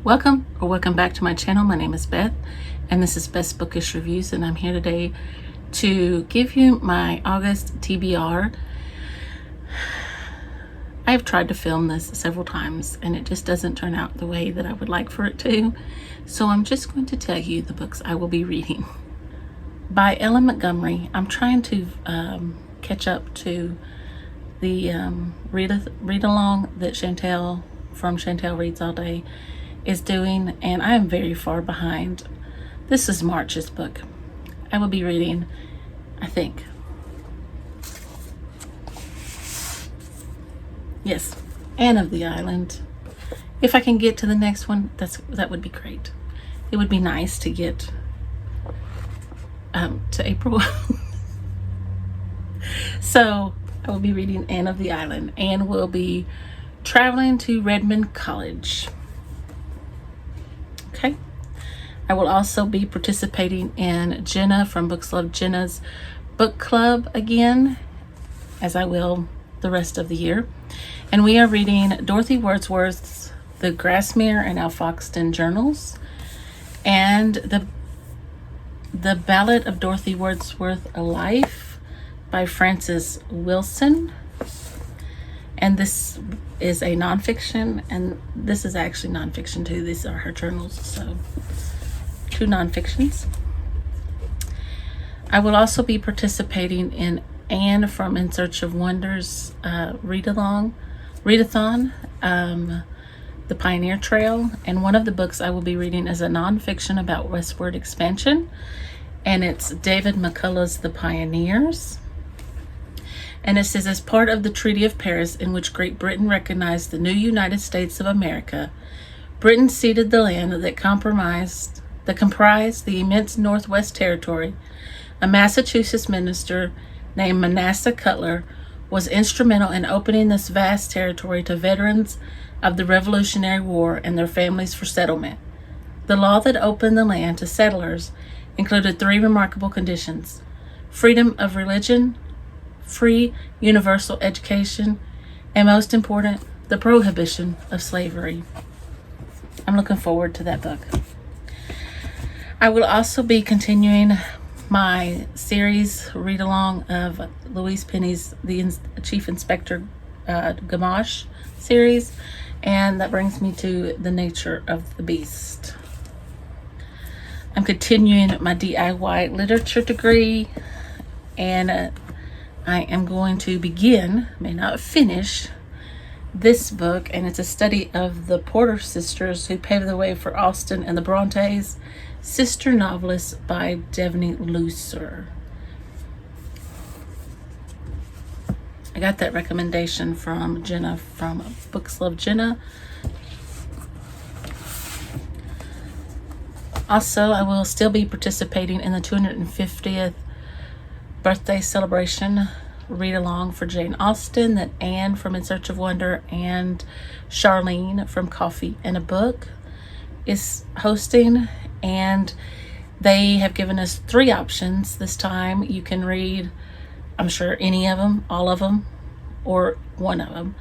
Welcome back to my channel. My name is Beth and this is Beth's Bookish Reviews, and I'm here today to give you my August TBR. I've tried to film this several times and it just doesn't turn out the way that I would like for it to, so I'm just going to tell you the books I will be reading. By Ellen Montgomery. I'm trying to catch up to the read along that Chantel from Chantel Reads All Day is doing, and I am very far behind. This is March's book. I will be reading, I think, yes, Anne of the Island. If I can get to the next one, that would be great. It would be nice to get to April. So I will be reading Anne of the Island. Anne will be traveling to Redmond College. Okay. I will also be participating in Jenna from Books Love Jenna's book club again, as I will the rest of the year. And we are reading Dorothy Wordsworth's The Grassmere and Alfoxden Journals and the Ballad of Dorothy Wordsworth, A Life by Frances Wilson. And this is a nonfiction, and this is actually nonfiction too. These are her journals, so 2 nonfictions. I will also be participating in Anne from In Search of Wonders readathon, The Pioneer Trail, and one of the books I will be reading is a nonfiction about westward expansion, and it's David McCullough's The Pioneers. And it says, as part of the Treaty of Paris, in which Great Britain recognized the new United States of America, Britain ceded the land that comprised the immense Northwest Territory. A Massachusetts minister named Manasseh Cutler was instrumental in opening this vast territory to veterans of the Revolutionary War and their families for settlement. The law that opened the land to settlers included 3 remarkable conditions: freedom of religion, free universal education, and most important, the prohibition of slavery. I'm looking forward to that book. I will also be continuing my series read along of Louise Penny's The Chief Inspector Gamache series, and that brings me to The Nature of the Beast. I'm continuing my DIY literature degree, and I am going to begin, may not finish, this book, and it's a study of the Porter sisters who paved the way for Austen and the Brontes, Sister Novelists by Devney Looser. I got that recommendation from Jenna from Books Love Jenna. Also, I will still be participating in the 250th birthday celebration read along for Jane Austen that Anne from In Search of Wonder and Charlene from Coffee and a Book is hosting, and they have given us 3 options this time. You can read, I'm sure, any of them, all of them, or one of them,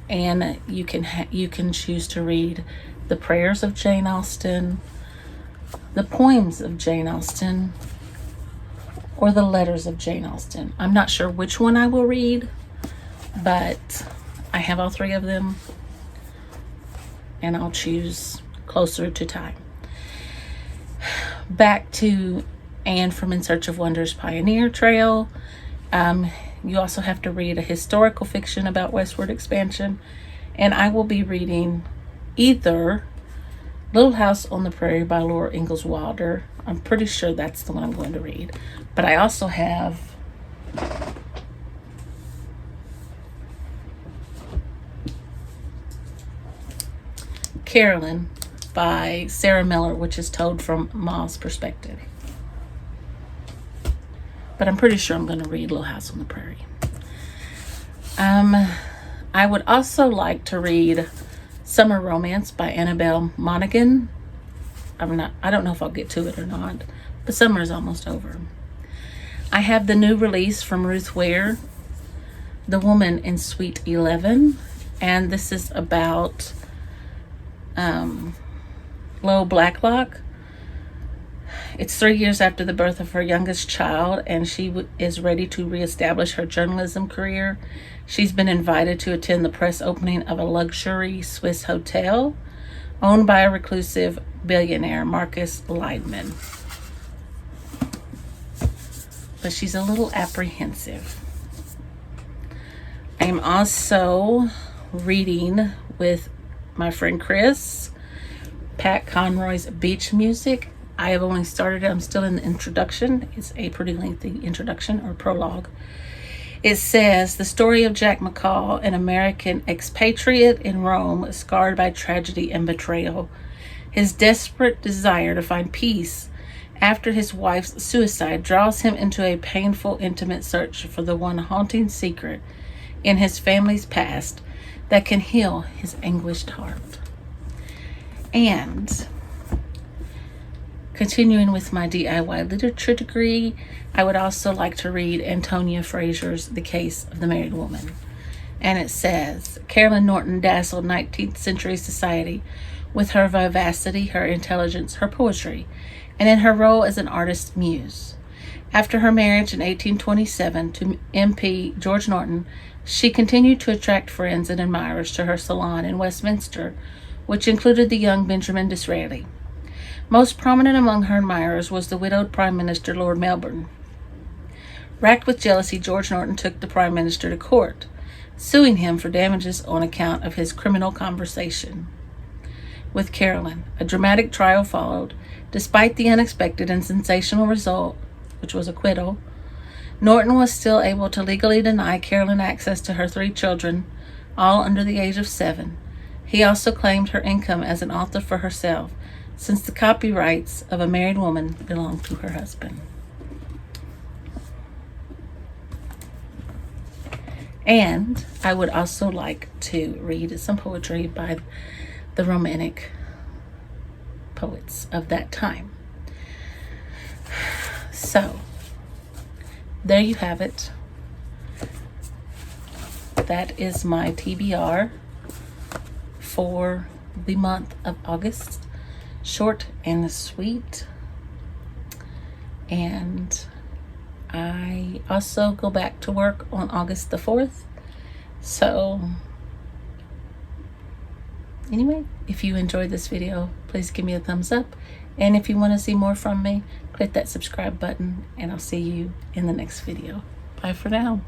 and you can choose to read the prayers of Jane Austen, the poems of Jane Austen, or the letters of Jane Austen. I'm not sure which one I will read, but I have all 3 of them, and I'll choose closer to time. Back to Anne from In Search of Wonders Pioneer Trail. You also have to read a historical fiction about westward expansion, and I will be reading either Little House on the Prairie by Laura Ingalls Wilder. I'm pretty sure that's the one I'm going to read. But I also have Carolyn by Sarah Miller, which is told from Ma's perspective. But I'm pretty sure I'm going to read Little House on the Prairie. I would also like to read Summer Romance by Annabelle Monaghan. I don't know if I'll get to it or not, but summer is almost over. I have the new release from Ruth Ware, The Woman in Suite 11, and this is about Lo Blacklock. It's 3 years after the birth of her youngest child, and she is ready to reestablish her journalism career. She's been invited to attend the press opening of a luxury Swiss hotel owned by a reclusive billionaire, Marcus Leidman. But she's a little apprehensive. I'm also reading with my friend Chris, Pat Conroy's Beach Music. I have only started it. I'm still in the introduction. It's a pretty lengthy introduction or prologue. It says, the story of Jack McCall, an American expatriate in Rome, scarred by tragedy and betrayal. His desperate desire to find peace after his wife's suicide draws him into a painful, intimate search for the one haunting secret in his family's past that can heal his anguished heart. And continuing with my DIY literature degree, I would also like to read Antonia Fraser's The Case of the Married Woman. And it says, Carolyn Norton dazzled 19th century society with her vivacity, her intelligence, her poetry, and in her role as an artist muse. After her marriage in 1827 to MP George Norton, she continued to attract friends and admirers to her salon in Westminster, which included the young Benjamin Disraeli. Most prominent among her admirers was the widowed Prime Minister Lord Melbourne. Racked with jealousy, George Norton took the Prime Minister to court, suing him for damages on account of his criminal conversation with Carolyn. A dramatic trial followed. Despite the unexpected and sensational result, which was acquittal, Norton was still able to legally deny Carolyn access to her 3 children, all under the age of 7. He also claimed her income as an author for herself, since the copyrights of A Married Woman belonged to her husband. And I would also like to read some poetry by the Romantic poets of that time. So, there you have it. That is my TBR for the month of August. Short and sweet. And I also go back to work on August the 4th. So anyway, if you enjoyed this video, please give me a thumbs up. And if you want to see more from me, click that subscribe button, and I'll see you in the next video. Bye for now.